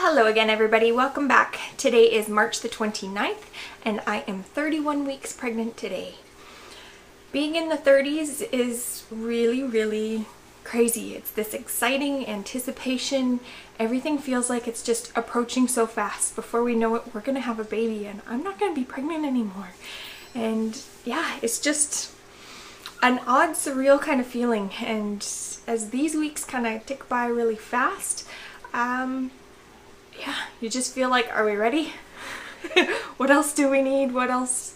Hello again everybody, welcome back. Today is March the 29th and I am 31 weeks pregnant today. Being in the 30s is really crazy. It's this exciting anticipation. Everything feels like it's just approaching so fast. Before we know it, we're gonna have a baby and I'm not gonna be pregnant anymore. And yeah, it's just an odd, surreal kind of feeling. And as these weeks kind of tick by really fast, yeah, you just feel like, are we ready? What else do we need? What else?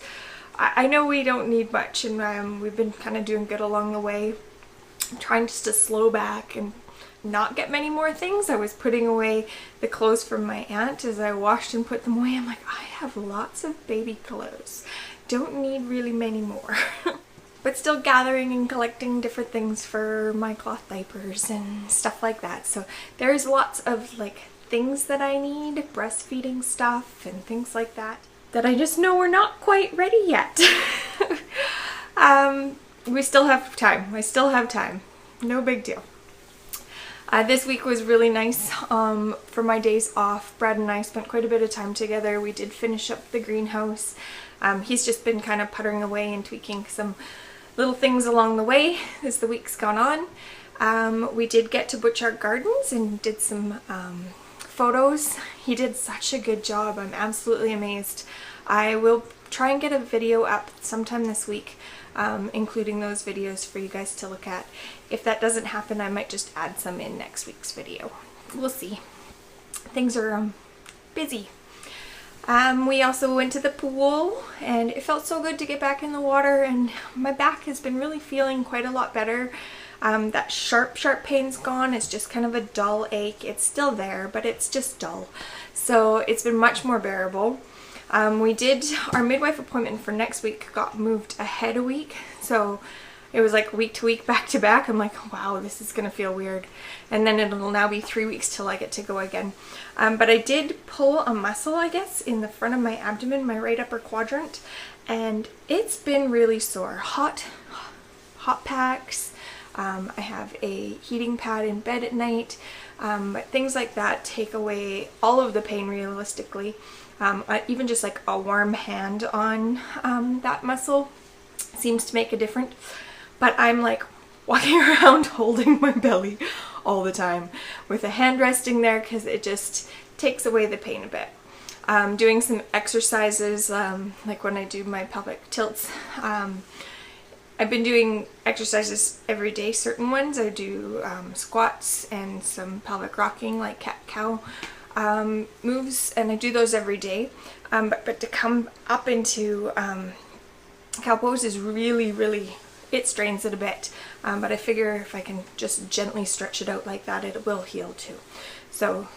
I know we don't need much, and we've been kind of doing good along the way. I'm trying just to slow back and not get many more things. I was putting away the clothes from my aunt as I washed and put them away. I'm like, I have lots of baby clothes. Don't need really many more. But still gathering and collecting different things for my cloth diapers and stuff like that. So there's lots of like things that I need, breastfeeding stuff and things like that I just know we're not quite ready yet. We still have time. I still have time. No big deal. This week was really nice for my days off. Brad and I spent quite a bit of time together. We did finish up the greenhouse. He's just been kind of puttering away and tweaking some little things along the way as the week's gone on. We did get to Butchart Gardens and did some photos. He did such a good job. I'm absolutely amazed. I will try and get a video up sometime this week, including those videos for you guys to look at. If that doesn't happen, I might just add some in next week's video. We'll see. Things are busy. We also went to the pool and it felt so good to get back in the water, and my back has been really feeling quite a lot better. That sharp pain's gone. It's just kind of a dull ache. It's still there, but it's just dull. So it's been much more bearable. We did, our midwife appointment for next week got moved ahead a week. So it was like week to week, back to back. I'm like, wow, this is gonna feel weird. And then it'll now be 3 weeks till I get to go again. But I did pull a muscle, I guess, in the front of my abdomen, my right upper quadrant. And it's been really sore. Hot packs. I have a heating pad in bed at night, but things like that take away all of the pain realistically. Even just like a warm hand on that muscle seems to make a difference. But I'm like walking around holding my belly all the time with a hand resting there because it just takes away the pain a bit. Doing some exercises, like when I do my pelvic tilts, I've been doing exercises every day, certain ones. I do squats and some pelvic rocking, like cat-cow moves, and I do those every day. But to come up into cow pose is really, it strains it a bit. But I figure if I can just gently stretch it out like that, it will heal too. So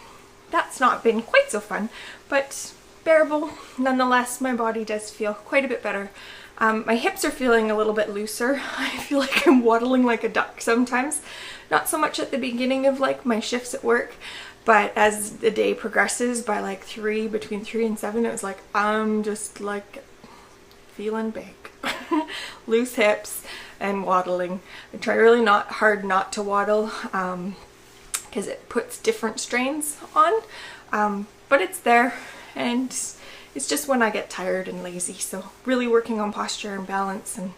that's not been quite so fun, but bearable. Nonetheless, my body does feel quite a bit better. My hips are feeling a little bit looser. I feel like I'm waddling like a duck sometimes. Not so much at the beginning of like my shifts at work, but as the day progresses by like between 3 and 7, it was like I'm just like feeling big. Loose hips and waddling. I try really hard not to waddle because it puts different strains on, but it's there, and it's just when I get tired and lazy. So really working on posture and balance and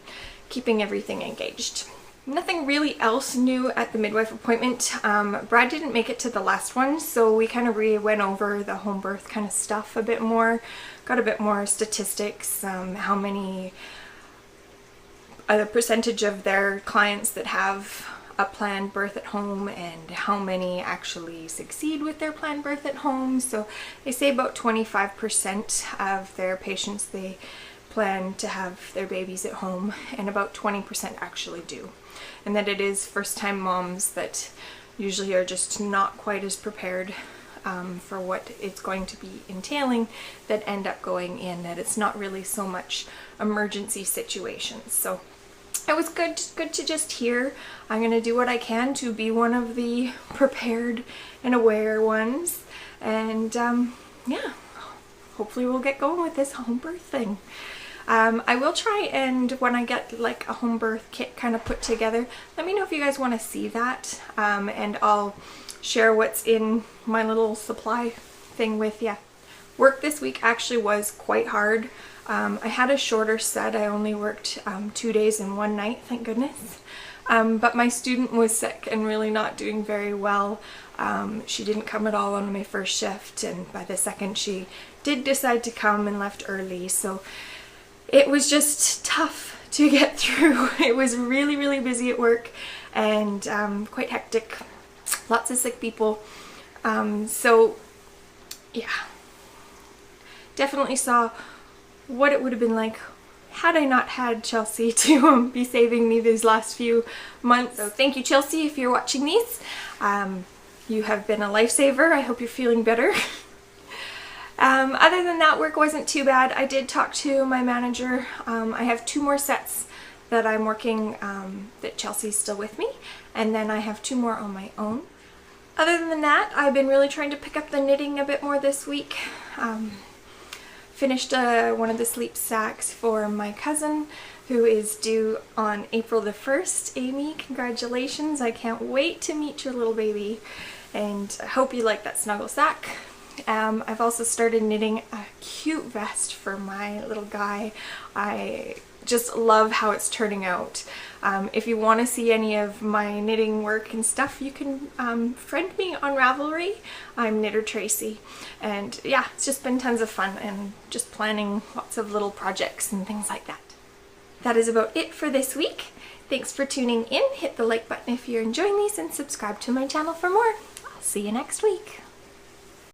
keeping everything engaged. Nothing really else new at the midwife appointment. Brad didn't make it to the last one, so we kind of went over the home birth kind of stuff a bit more. Got a bit more statistics, how many, the percentage of their clients that have a planned birth at home and how many actually succeed with their planned birth at home. So they say about 25% of their patients, they plan to have their babies at home, and about 20% actually do. And that it is first-time moms that usually are just not quite as prepared for what it's going to be entailing that end up going in, that it's not really so much emergency situations. So it was good to just hear. I'm going to do what I can to be one of the prepared and aware ones. And yeah, hopefully we'll get going with this home birth thing. I will try, and when I get like a home birth kit kind of put together, let me know if you guys want to see that, and I'll share what's in my little supply thing with work this week actually was quite hard. I had a shorter set. I only worked 2 days and 1 night, thank goodness. But my student was sick and really not doing very well. She didn't come at all on my first shift, and by the second she did decide to come and left early. So it was just tough to get through. It was really, really busy at work and quite hectic. Lots of sick people. So yeah, definitely saw what it would have been like had I not had Chelsea to be saving me these last few months. So thank you, Chelsea, if you're watching these. You have been a lifesaver. I hope you're feeling better. Other than that, work wasn't too bad. I did talk to my manager. I have 2 more sets that I'm working, that Chelsea's still with me, and then I have 2 more on my own. Other than that, I've been really trying to pick up the knitting a bit more this week. Finished one of the sleep sacks for my cousin who is due on April the 1st. Amy, congratulations. I can't wait to meet your little baby, and I hope you like that snuggle sack. I've also started knitting a cute vest for my little guy. I just love how it's turning out. If you want to see any of my knitting work and stuff, you can friend me on Ravelry. I'm Knitter Tracy, and yeah, it's just been tons of fun and just planning lots of little projects and things like that. That is about it for this week. Thanks for tuning in. Hit the like button if you're enjoying these and subscribe to my channel for more. I'll see you next week.